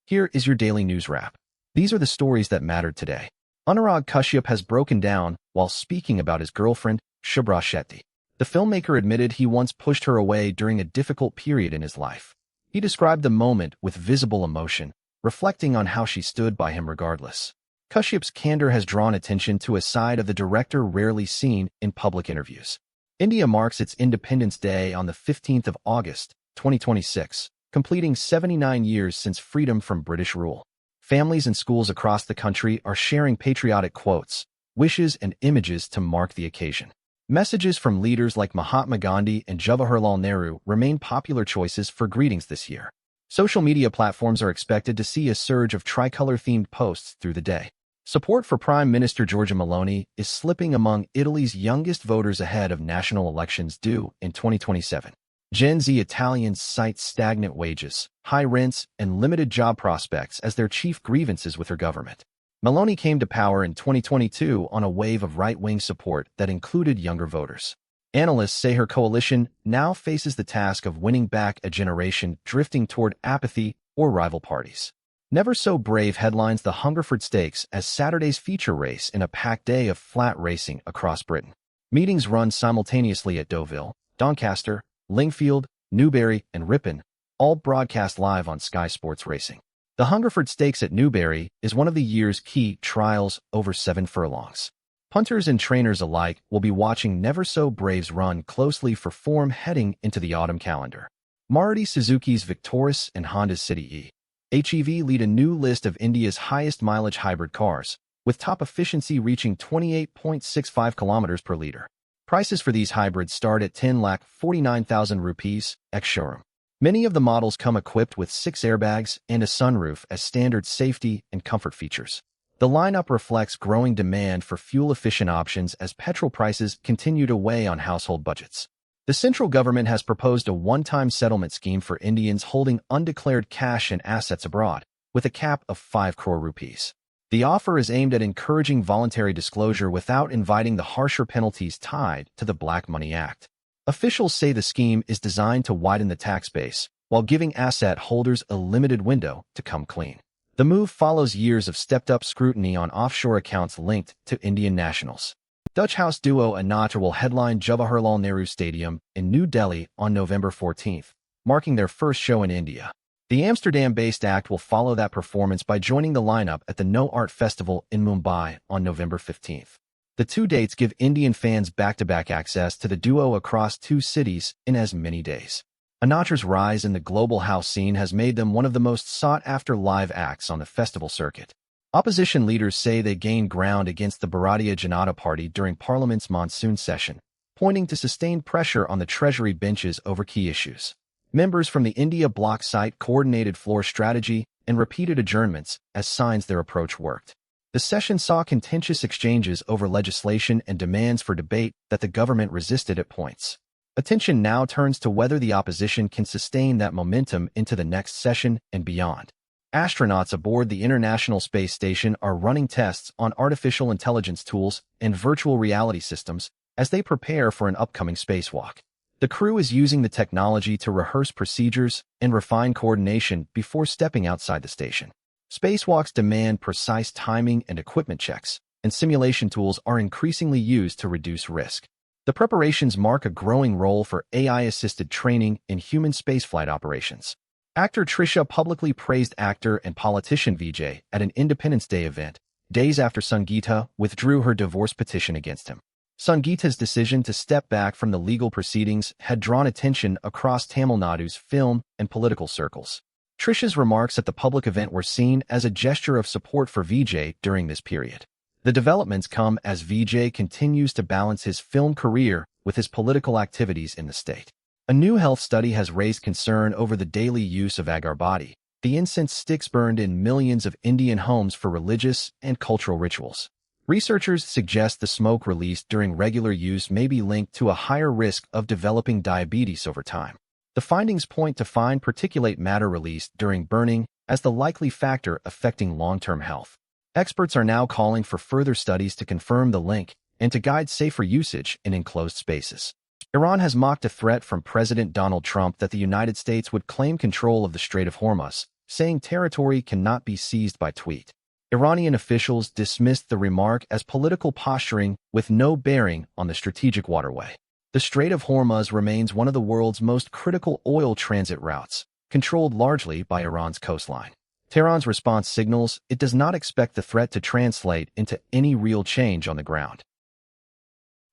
Here is your daily news wrap. These are the stories that mattered today. Anurag Kashyap has broken down while speaking about his girlfriend, Shubhra Shetty. The filmmaker admitted he once pushed her away during a difficult period in his life. He described the moment with visible emotion, reflecting on how she stood by him regardless. Kashyap's candor has drawn attention to a side of the director rarely seen in public interviews. India marks its Independence Day on the 15th of August, 2026, completing 79 years since freedom from British rule. Families and schools across the country are sharing patriotic quotes, wishes, and images to mark the occasion. Messages from leaders like Mahatma Gandhi and Jawaharlal Nehru remain popular choices for greetings this year. Social media platforms are expected to see a surge of tricolor-themed posts through the day. Support for Prime Minister Giorgia Meloni is slipping among Italy's youngest voters ahead of national elections due in 2027. Gen Z Italians cite stagnant wages, high rents, and limited job prospects as their chief grievances with her government. Meloni came to power in 2022 on a wave of right-wing support that included younger voters. Analysts say her coalition now faces the task of winning back a generation drifting toward apathy or rival parties. Never So Brave headlines the Hungerford Stakes as Saturday's feature race in a packed day of flat racing across Britain. Meetings run simultaneously at Deauville, Doncaster, Lingfield, Newbury, and Ripon, all broadcast live on Sky Sports Racing. The Hungerford Stakes at Newbury is one of the year's key trials over 7 furlongs. Punters and trainers alike will be watching Never So Brave's run closely for form heading into the autumn calendar. Maruti Suzuki's Victoris and Honda's City E-HEV lead a new list of India's highest mileage hybrid cars, with top efficiency reaching 28.65 kilometers per liter. Prices for these hybrids start at 10,49,000 rupees ex-showroom. Many of the models come equipped with 6 airbags and a sunroof as standard safety and comfort features. The lineup reflects growing demand for fuel-efficient options as petrol prices continue to weigh on household budgets. The central government has proposed a one-time settlement scheme for Indians holding undeclared cash and assets abroad, with a cap of 5 crore rupees. The offer is aimed at encouraging voluntary disclosure without inviting the harsher penalties tied to the Black Money Act. Officials say the scheme is designed to widen the tax base, while giving asset holders a limited window to come clean. The move follows years of stepped-up scrutiny on offshore accounts linked to Indian nationals. Dutch house duo ANOTR will headline Jawaharlal Nehru Stadium in New Delhi on November 14th, marking their first show in India. The Amsterdam-based act will follow that performance by joining the lineup at the No Art Festival in Mumbai on November 15th. The 2 dates give Indian fans back-to-back access to the duo across 2 cities in as many days. ANOTR's rise in the global house scene has made them one of the most sought-after live acts on the festival circuit. Opposition leaders say they gained ground against the Bharatiya Janata Party during Parliament's Monsoon Session, pointing to sustained pressure on the Treasury benches over key issues. Members from the India bloc cite coordinated floor strategy and repeated adjournments as signs their approach worked. The session saw contentious exchanges over legislation and demands for debate that the government resisted at points. Attention now turns to whether the opposition can sustain that momentum into the next session and beyond. Astronauts aboard the International Space Station are running tests on artificial intelligence tools and virtual reality systems as they prepare for an upcoming spacewalk. The crew is using the technology to rehearse procedures and refine coordination before stepping outside the station. Spacewalks demand precise timing and equipment checks, and simulation tools are increasingly used to reduce risk. The preparations mark a growing role for AI-assisted training in human spaceflight operations. Actor Trisha publicly praised actor and politician Vijay at an Independence Day event, days after Sangeetha withdrew her divorce petition against him. Sangeetha's decision to step back from the legal proceedings had drawn attention across Tamil Nadu's film and political circles. Trisha's remarks at the public event were seen as a gesture of support for Vijay during this period. The developments come as Vijay continues to balance his film career with his political activities in the state. A new health study has raised concern over the daily use of Agarbatti, the incense sticks burned in millions of Indian homes for religious and cultural rituals. Researchers suggest the smoke released during regular use may be linked to a higher risk of developing diabetes over time. The findings point to fine particulate matter released during burning as the likely factor affecting long-term health. Experts are now calling for further studies to confirm the link and to guide safer usage in enclosed spaces. Iran has mocked a threat from President Donald Trump that the United States would claim control of the Strait of Hormuz, saying territory cannot be seized by tweet. Iranian officials dismissed the remark as political posturing with no bearing on the strategic waterway. The Strait of Hormuz remains one of the world's most critical oil transit routes, controlled largely by Iran's coastline. Tehran's response signals it does not expect the threat to translate into any real change on the ground.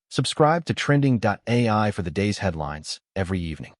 Subscribe to Trending.ai for the day's headlines every evening.